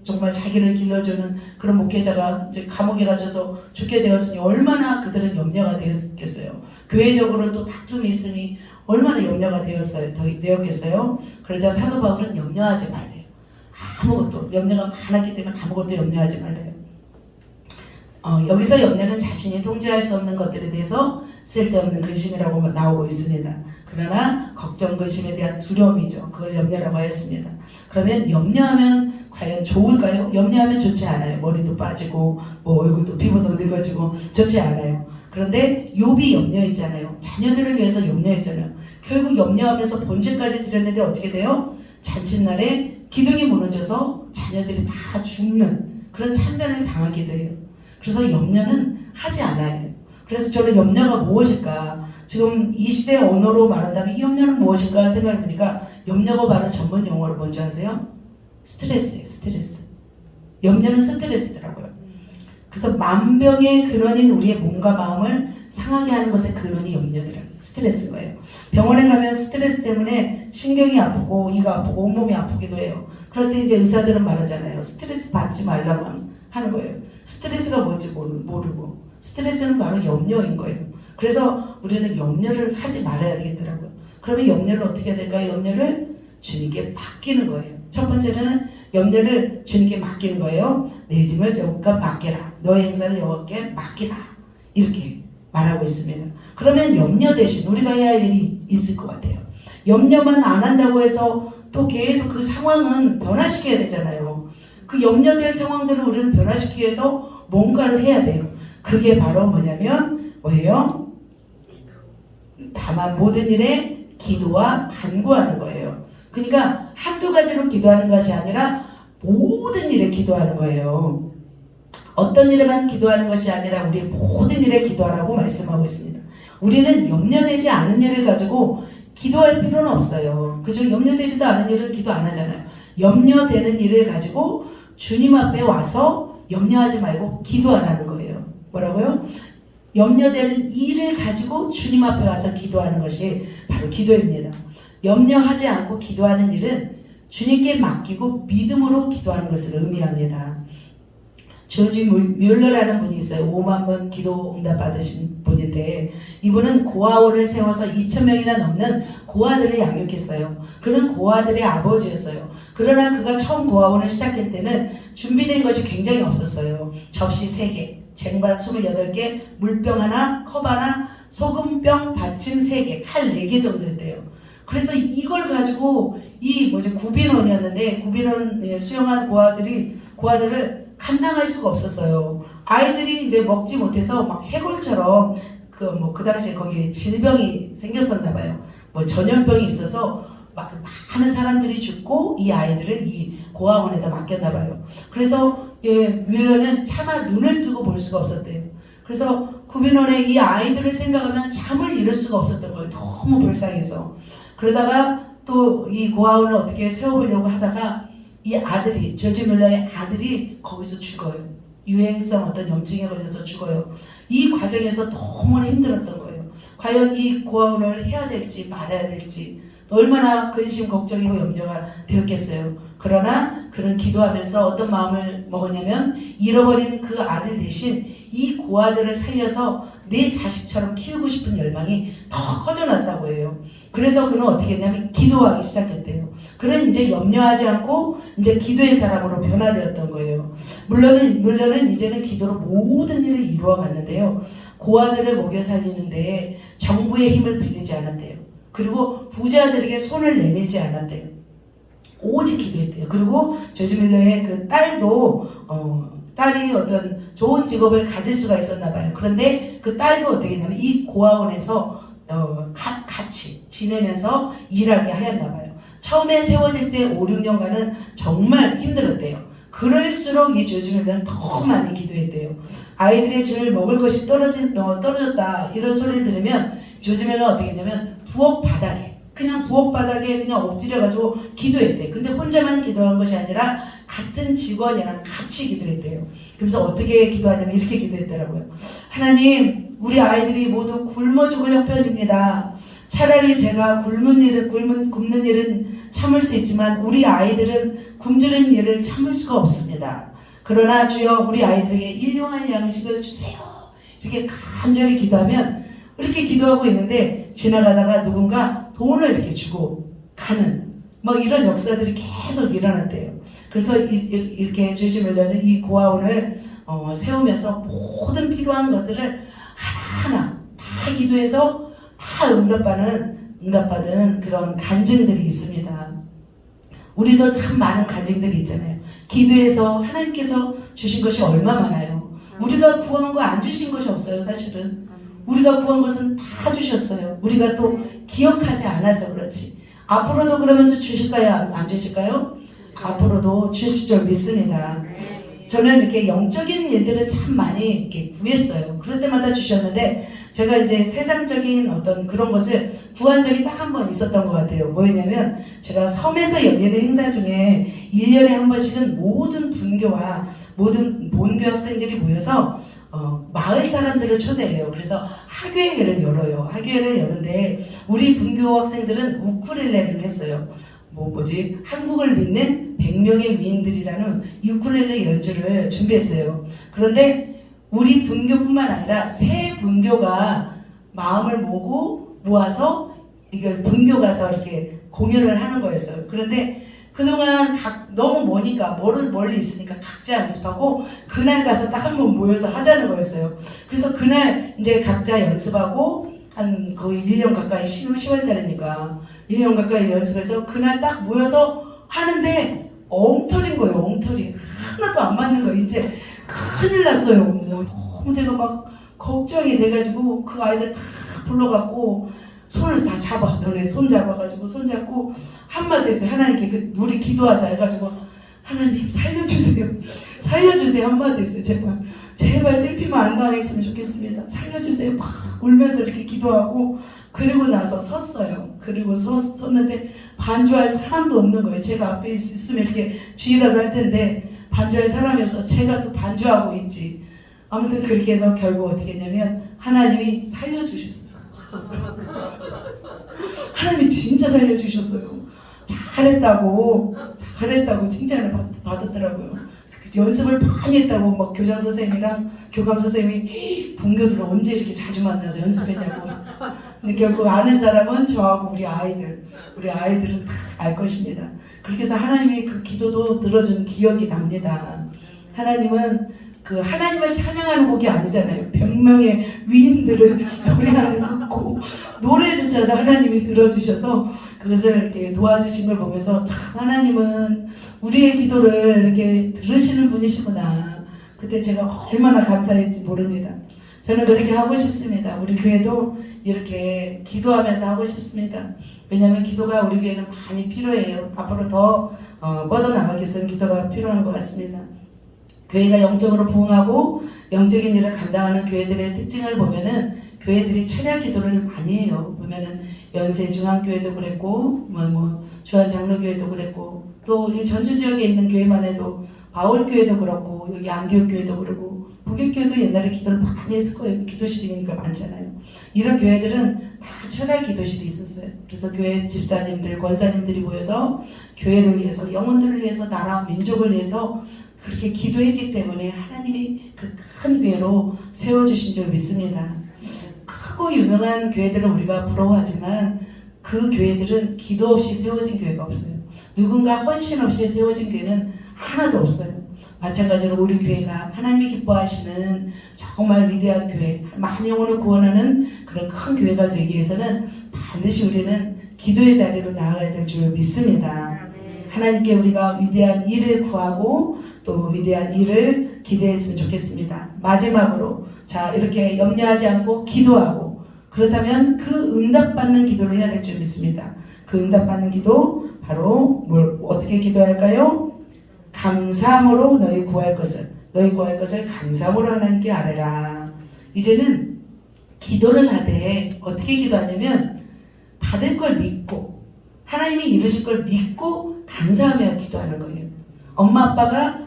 정말 자기를 길러주는 그런 목회자가 이제 감옥에 갇혀서 죽게 되었으니 얼마나 그들은 염려가 되었겠어요. 교회적으로 또 다툼이 있으니 얼마나 염려가 되었겠어요. 그러자 사도 바울은 염려하지 말래요. 아무것도 염려가 많았기 때문에 아무것도 염려하지 말래요. 여기서 염려는 자신이 통제할 수 없는 것들에 대해서 쓸데없는 근심이라고 나오고 있습니다. 그러나 걱정, 근심에 대한 두려움이죠. 그걸 염려라고 하였습니다. 그러면 염려하면 과연 좋을까요? 염려하면 좋지 않아요. 머리도 빠지고 얼굴도 피부도 늙어지고 좋지 않아요. 그런데 욥이 염려했잖아요. 자녀들을 위해서 염려했잖아요. 결국 염려하면서 본질까지 드렸는데 어떻게 돼요? 잔칫날에 기둥이 무너져서 자녀들이 다 죽는 그런 참변을 당하기도 해요. 그래서 염려는 하지 않아야 돼요. 그래서 저는 염려가 무엇일까? 지금 이 시대의 언어로 말한다면 이 염려는 무엇일까 생각해보니까 염려가 바로 전문 용어로 뭔지 아세요? 스트레스예요. 스트레스. 염려는 스트레스더라고요. 그래서 만병의 근원인 우리의 몸과 마음을 상하게 하는 것의 근원이 염려더라고요. 스트레스인 거예요. 병원에 가면 스트레스 때문에 신경이 아프고 이가 아프고 온몸이 아프기도 해요. 그럴 때 이제 의사들은 말하잖아요. 스트레스 받지 말라고 하는 거예요. 스트레스가 뭔지 모르고 스트레스는 바로 염려인 거예요. 그래서 우리는 염려를 하지 말아야 되겠더라고요. 그러면 염려를 어떻게 해야 될까요? 염려를 주님께 맡기는 거예요. 첫 번째는 염려를 주님께 맡기는 거예요. 내 짐을 여호와께 맡겨라. 너의 행사를 여호와께 맡기라. 이렇게 말하고 있습니다. 그러면 염려 대신 우리가 해야 할 일이 있을 것 같아요. 염려만 안 한다고 해서 또 계속 그 상황은 변화시켜야 되잖아요. 그 염려될 상황들을 우리는 변화시키기 위해서 뭔가를 해야 돼요. 그게 바로 뭐냐면 뭐예요? 다만 모든 일에 기도와 간구하는 거예요. 그러니까 한두 가지로 기도하는 것이 아니라 모든 일에 기도하는 거예요. 어떤 일에만 기도하는 것이 아니라 우리의 모든 일에 기도하라고 말씀하고 있습니다. 우리는 염려되지 않은 일을 가지고 기도할 필요는 없어요. 그죠? 염려되지도 않은 일은 기도 안 하잖아요. 염려되는 일을 가지고 주님 앞에 와서 염려하지 말고 기도하라는 거예요. 뭐라고요? 염려되는 일을 가지고 주님 앞에 와서 기도하는 것이 바로 기도입니다. 염려하지 않고 기도하는 일은 주님께 맡기고 믿음으로 기도하는 것을 의미합니다. 조지 뮬러라는 분이 있어요. 5만 번 기도 응답 받으신 분인데 이분은 고아원을 세워서 2,000명이나 넘는 고아들을 양육했어요. 그는 고아들의 아버지였어요. 그러나 그가 처음 고아원을 시작할 때는 준비된 것이 굉장히 없었어요. 접시 3개, 쟁반 28개, 물병 하나, 컵 하나, 소금병 받침 3개, 칼 4개 정도였대요. 그래서 이걸 가지고 구빈원이었는데 구빈원에 수용한 고아들을 감당할 수가 없었어요. 아이들이 이제 먹지 못해서 막 해골처럼 그 당시에 거기에 질병이 생겼었나 봐요. 전염병이 있어서 막 많은 사람들이 죽고 이 아이들을 이 고아원에다 맡겼나 봐요. 그래서 윌러는 차마 눈을 뜨고 볼 수가 없었대요. 그래서 구빈원의 이 아이들을 생각하면 잠을 이룰 수가 없었던 거예요. 너무 불쌍해서. 그러다가 또 이 고아원을 어떻게 세워보려고 하다가 이 아들이, 조지 뮬러의 아들이 거기서 죽어요. 유행성 어떤 염증에 걸려서 죽어요. 이 과정에서 너무나 힘들었던 거예요. 과연 이 고아원을 해야 될지 말아야 될지 얼마나 근심, 걱정이고 염려가 되었겠어요. 그러나 그는 기도하면서 어떤 마음을 먹었냐면 잃어버린 그 아들 대신 이 고아들을 살려서 내 자식처럼 키우고 싶은 열망이 더 커져났다고 해요. 그래서 그는 어떻게 했냐면 기도하기 시작했대요. 그는 이제 염려하지 않고 이제 기도의 사람으로 변화되었던 거예요. 물론은 이제는 기도로 모든 일을 이루어 갔는데요. 고아들을 먹여 살리는데 정부의 힘을 빌리지 않았대요. 그리고 부자들에게 손을 내밀지 않았대요. 오직 기도했대요. 그리고 조지 뮬러의 그 딸이 어떤 좋은 직업을 가질 수가 있었나 봐요. 그런데 그 딸도 어떻게 했냐면 이 고아원에서 같이 지내면서 일하게 하였나 봐요. 처음에 세워질 때 5, 6년간은 정말 힘들었대요. 그럴수록 이 조지 뮬러는 더 많이 기도했대요. 아이들의 줄 먹을 것이 떨어졌다 이런 소리를 들으면 조지 뮬러는 어떻게 했냐면 부엌 바닥에 그냥 엎드려가지고 기도했대. 근데 혼자만 기도한 것이 아니라 같은 직원이랑 같이 기도했대요. 그래서 어떻게 기도하냐면 이렇게 기도했더라고요. 하나님, 우리 아이들이 모두 굶어 죽을 형편입니다. 차라리 제가 굶는 일은 참을 수 있지만 우리 아이들은 굶주린 일을 참을 수가 없습니다. 그러나 주여 우리 아이들에게 일용할 양식을 주세요. 이렇게 간절히 기도하면 이렇게 기도하고 있는데 지나가다가 누군가 돈을 이렇게 주고 가는 이런 역사들이 계속 일어났대요. 그래서 이렇게 조지 뮬러는 이 고아원을 세우면서 모든 필요한 것들을 하나하나 다 기도해서 다 응답받은 그런 간증들이 있습니다. 우리도 참 많은 간증들이 있잖아요. 기도해서 하나님께서 주신 것이 얼마 많아요. 우리가 구한 거 안 주신 것이 없어요. 사실은 우리가 구한 것은 다 주셨어요. 우리가 또 기억하지 않아서 그렇지. 앞으로도 그러면 또 주실까요? 안 주실까요? 앞으로도 주실 줄 믿습니다. 저는 이렇게 영적인 일들은 참 많이 이렇게 구했어요. 그럴 때마다 주셨는데 제가 이제 세상적인 어떤 그런 것을 구한 적이 딱 한 번 있었던 것 같아요. 뭐였냐면 제가 섬에서 열리는 행사 중에 1년에 한 번씩은 모든 분교와 모든 본교 학생들이 모여서 마을 사람들을 초대해요. 그래서 학예회를 열어요. 학예회를 여는데 우리 분교 학생들은 우쿨렐레를 했어요. 한국을 믿는 100명의 위인들이라는 우쿨렐레 연주를 준비했어요. 그런데 우리 분교뿐만 아니라 새 분교가 마음을 모아서 이걸 분교 가서 이렇게 공연을 하는 거였어요. 그런데 그동안 너무 머니까 멀리 있으니까 각자 연습하고 그날 가서 딱 한 번 모여서 하자는 거였어요. 그래서 그날 이제 각자 연습하고 한 거의 1년 가까이 10월 달이니까 1년 가까이 연습해서 그날 딱 모여서 하는데 엉터리인 거예요. 엉터리. 하나도 안 맞는 거예요. 이제 큰일 났어요. 너무 제가 막 걱정이 돼가지고 그 아이들 다 불러갖고 손을 다 잡아. 너네 손 잡아가지고 손 잡고 한마디 했어요. 하나님께 우리 기도하자 해가지고 하나님 살려주세요. 살려주세요 한마디 했어요. 제발 찔피만 안 당했으면 좋겠습니다. 살려주세요. 막 울면서 이렇게 기도하고 그리고 나서 섰어요. 그리고 섰는데 반주할 사람도 없는 거예요. 제가 앞에 있으면 이렇게 지휘라도 할 텐데 반주할 사람이 없어서 제가 또 반주하고 있지. 아무튼 그렇게 해서 결국 어떻게 했냐면 하나님이 살려주셨어요. 하나님이 진짜 살려주셨어요. 잘했다고 칭찬을 받았더라고요. 연습을 많이 했다고 막 교장 선생님이랑 교감 선생님이 분교들을 언제 이렇게 자주 만나서 연습했냐고. 근데 결국 아는 사람은 저하고 우리 아이들은 다 알 것입니다. 그렇게 해서 하나님이 그 기도도 들어준 기억이 납니다. 하나님은 하나님을 찬양하는 곡이 아니잖아요. 100명의 위인들을 노래하는 그 곡, 노래조차도 하나님이 들어주셔서 그것을 이렇게 도와주신 걸 보면서 하나님은 우리의 기도를 이렇게 들으시는 분이시구나. 그때 제가 얼마나 감사했지 모릅니다. 저는 그렇게 하고 싶습니다. 우리 교회도 이렇게 기도하면서 하고 싶습니다. 왜냐하면 기도가 우리 교회는 많이 필요해요. 앞으로 더 뻗어나가기 위해서는 기도가 필요한 것 같습니다. 교회가 영적으로 부흥하고 영적인 일을 감당하는 교회들의 특징을 보면은 교회들이 철야 기도를 많이 해요. 보면은 연세중앙교회도 그랬고 주한 장로교회도 그랬고 또 이 전주 지역에 있는 교회만 해도 바울교회도 그렇고 여기 안디옥교회도 그렇고 북일교회도 옛날에 기도를 많이 했을 거예요. 기도실이니까 많잖아요. 이런 교회들은 다 철야 기도실이 있었어요. 그래서 교회 집사님들, 권사님들이 모여서 교회를 위해서, 영혼들을 위해서, 나라, 민족을 위해서 그렇게 기도했기 때문에 하나님이 그 큰 교회로 세워주신 줄 믿습니다. 크고 유명한 교회들은 우리가 부러워하지만 그 교회들은 기도 없이 세워진 교회가 없어요. 누군가 헌신 없이 세워진 교회는 하나도 없어요. 마찬가지로 우리 교회가 하나님이 기뻐하시는 정말 위대한 교회, 많은 영혼을 구원하는 그런 큰 교회가 되기 위해서는 반드시 우리는 기도의 자리로 나아가야 될 줄 믿습니다. 하나님께 우리가 위대한 일을 구하고 또 위대한 일을 기대했으면 좋겠습니다. 마지막으로 이렇게 염려하지 않고 기도하고 그렇다면 그 응답받는 기도를 해야 될 줄 믿습니다. 그 응답받는 기도 바로 어떻게 기도할까요? 감사함으로 너희 구할 것을 감사함으로 하나님께 아뢰라. 이제는 기도를 하되 어떻게 기도하냐면 받을 걸 믿고 하나님이 이루실 걸 믿고 감사하며 기도하는 거예요. 엄마 아빠가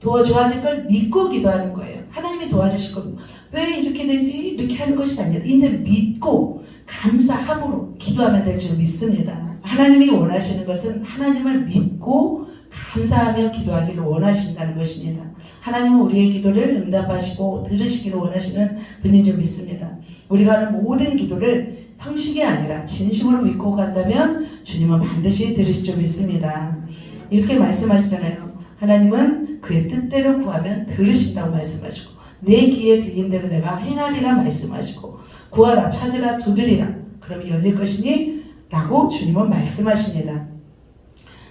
도와줘야질 걸 믿고 기도하는 거예요. 하나님이 도와주실 걸 왜 이렇게 되지? 이렇게 하는 것이 아니라 이제 믿고 감사함으로 기도하면 될 줄 믿습니다. 하나님이 원하시는 것은 하나님을 믿고 감사하며 기도하기를 원하신다는 것입니다. 하나님은 우리의 기도를 응답하시고 들으시기를 원하시는 분인 줄 믿습니다. 우리가 하는 모든 기도를 형식이 아니라 진심으로 믿고 간다면 주님은 반드시 들으실 줄 믿습니다. 이렇게 말씀하시잖아요. 하나님은 그의 뜻대로 구하면 들으신다고 말씀하시고 내 귀에 들린 대로 내가 행하리라 말씀하시고 구하라 찾으라 두드리라 그러면 열릴 것이니 라고 주님은 말씀하십니다.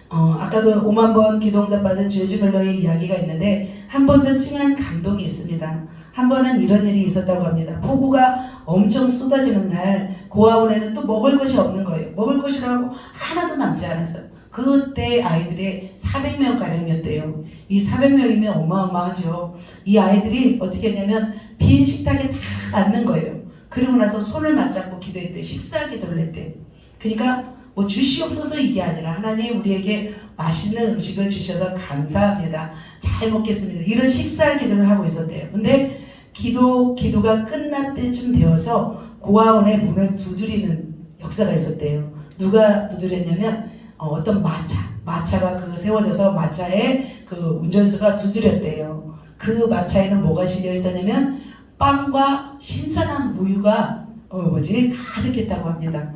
아까도 5만 번 기도응답 받은 조지 뮬러의 이야기가 있는데 한 번 더 칭한 감동이 있습니다. 한 번은 이런 일이 있었다고 합니다. 폭우가 엄청 쏟아지는 날 고아원에는 또 먹을 것이 없는 거예요. 먹을 것이라고 하나도 남지 않았어요. 그때 아이들이 400명가량이었대요. 이 400명이면 어마어마하죠. 이 아이들이 어떻게 했냐면 빈 식탁에 다 앉는 거예요. 그리고 나서 손을 맞잡고 기도했대. 식사 기도를 했대. 그러니까 주시옵소서 이게 아니라 하나님 우리에게 맛있는 음식을 주셔서 감사합니다. 잘 먹겠습니다. 이런 식사 기도를 하고 있었대요. 근데 기도가 끝날 때쯤 되어서 고아원의 문을 두드리는 역사가 있었대요. 누가 두드렸냐면 어떤 마차가 세워져서 마차에 그 운전수가 두드렸대요. 그 마차에는 뭐가 실려 있었냐면 빵과 신선한 우유가 가득했다고 합니다.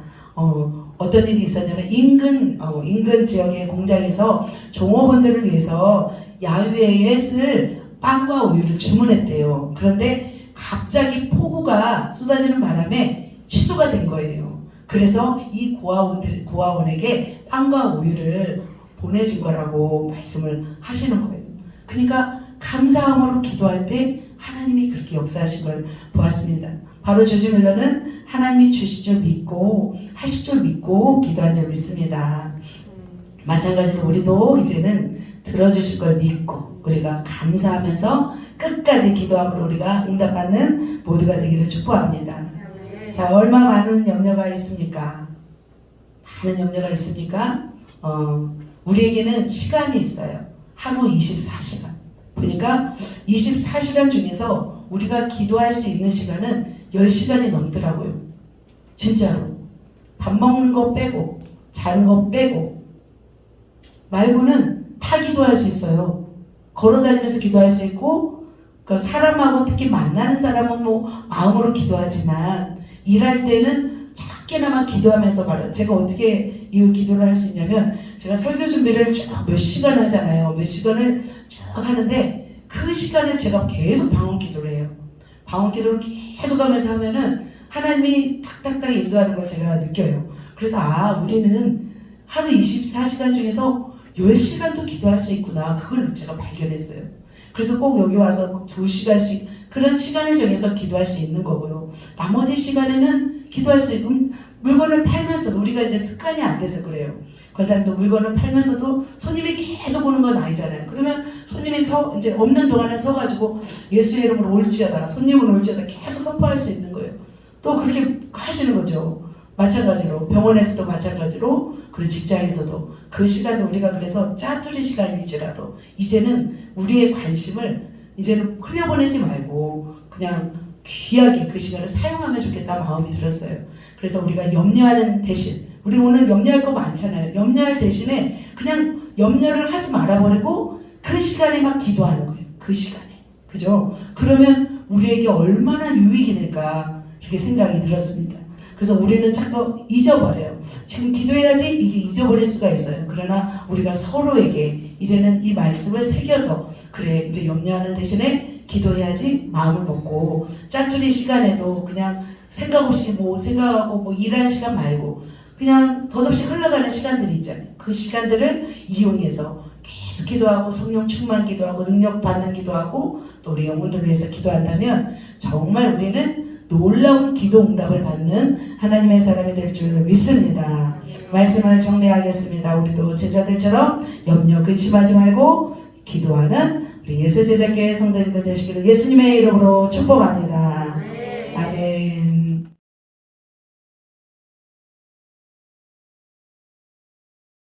어떤 일이 있었냐면 인근 지역의 공장에서 종업원들을 위해서 야외에 쓸 빵과 우유를 주문했대요. 그런데 갑자기 폭우가 쏟아지는 바람에 취소가 된 거예요. 그래서 이 고아원에게 빵과 우유를 보내준 거라고 말씀을 하시는 거예요. 그러니까 감사함으로 기도할 때 하나님이 그렇게 역사하신 걸 보았습니다. 바로 조지 밀러는 하나님이 주실 줄 믿고 하실 줄 믿고 기도한 줄 믿습니다. 마찬가지로 우리도 이제는 들어주실 걸 믿고 우리가 감사하면서 끝까지 기도함으로 우리가 응답받는 모두가 되기를 축복합니다. 자, 얼마 많은 염려가 있습니까? 많은 염려가 있습니까? 우리에게는 시간이 있어요. 하루 24시간. 보니까 24시간 중에서 우리가 기도할 수 있는 시간은 10시간이 넘더라고요. 진짜로. 밥 먹는 거 빼고 자는 거 빼고 말고는 다 기도할 수 있어요. 걸어다니면서 기도할 수 있고 그 사람하고 특히 만나는 사람은 뭐 마음으로 기도하지만 일할 때는 작게나마 기도하면서 말해요. 제가 어떻게 이 기도를 할 수 있냐면 제가 설교 준비를 쭉 몇 시간 하잖아요. 몇 시간을 쭉 하는데 그 시간에 제가 계속 방언 기도를 해요. 방언 기도를 계속 하면서 하면은 하나님이 탁탁탁 인도하는 걸 제가 느껴요. 그래서 우리는 하루 24시간 중에서 10시간도 기도할 수 있구나. 그걸 제가 발견했어요. 그래서 꼭 여기 와서 2시간씩 그런 시간을 정해서 기도할 수 있는 거고요. 나머지 시간에는 기도할 수 있는 물건을 팔면서도 우리가 이제 습관이 안 돼서 그래요. 그 사람도 물건을 팔면서도 손님이 계속 오는 건 아니잖아요. 그러면 손님이 이제 없는 동안에 서가지고 예수의 이름으로 올지어다, 손님은 올지어다 계속 선포할 수 있는 거예요. 또 그렇게 하시는 거죠. 마찬가지로 병원에서도 마찬가지로 그리고 직장에서도 그 시간도 우리가 그래서 짜투리 시간일지라도 이제는 우리의 관심을 이제는 흘려보내지 말고 그냥 귀하게 그 시간을 사용하면 좋겠다 마음이 들었어요. 그래서 우리가 염려하는 대신 우리 오늘 염려할 거 많잖아요. 염려할 대신에 그냥 염려를 하지 말아버리고 그 시간에 막 기도하는 거예요. 그 시간에. 그죠? 그러면 우리에게 얼마나 유익이 될까 이렇게 생각이 들었습니다. 그래서 우리는 자꾸 잊어버려요. 지금 기도해야지 이게 잊어버릴 수가 있어요. 그러나 우리가 서로에게 이제는 이 말씀을 새겨서 그래 이제 염려하는 대신에 기도해야지 마음을 먹고 짜투리 시간에도 그냥 생각 없이 생각하고 일하는 시간 말고 그냥 덧없이 흘러가는 시간들이 있잖아요. 그 시간들을 이용해서 계속 기도하고 성령 충만 기도하고 능력 받는 기도하고 또 우리 영혼들을 위해서 기도한다면 정말 우리는 놀라운 기도 응답을 받는 하나님의 사람이 될 줄 믿습니다. 말씀을 정리하겠습니다. 우리도 제자들처럼 염려 근심하지 말고 기도하는 우리 예수 제자교회 성도님들 되시기를 예수님의 이름으로 축복합니다.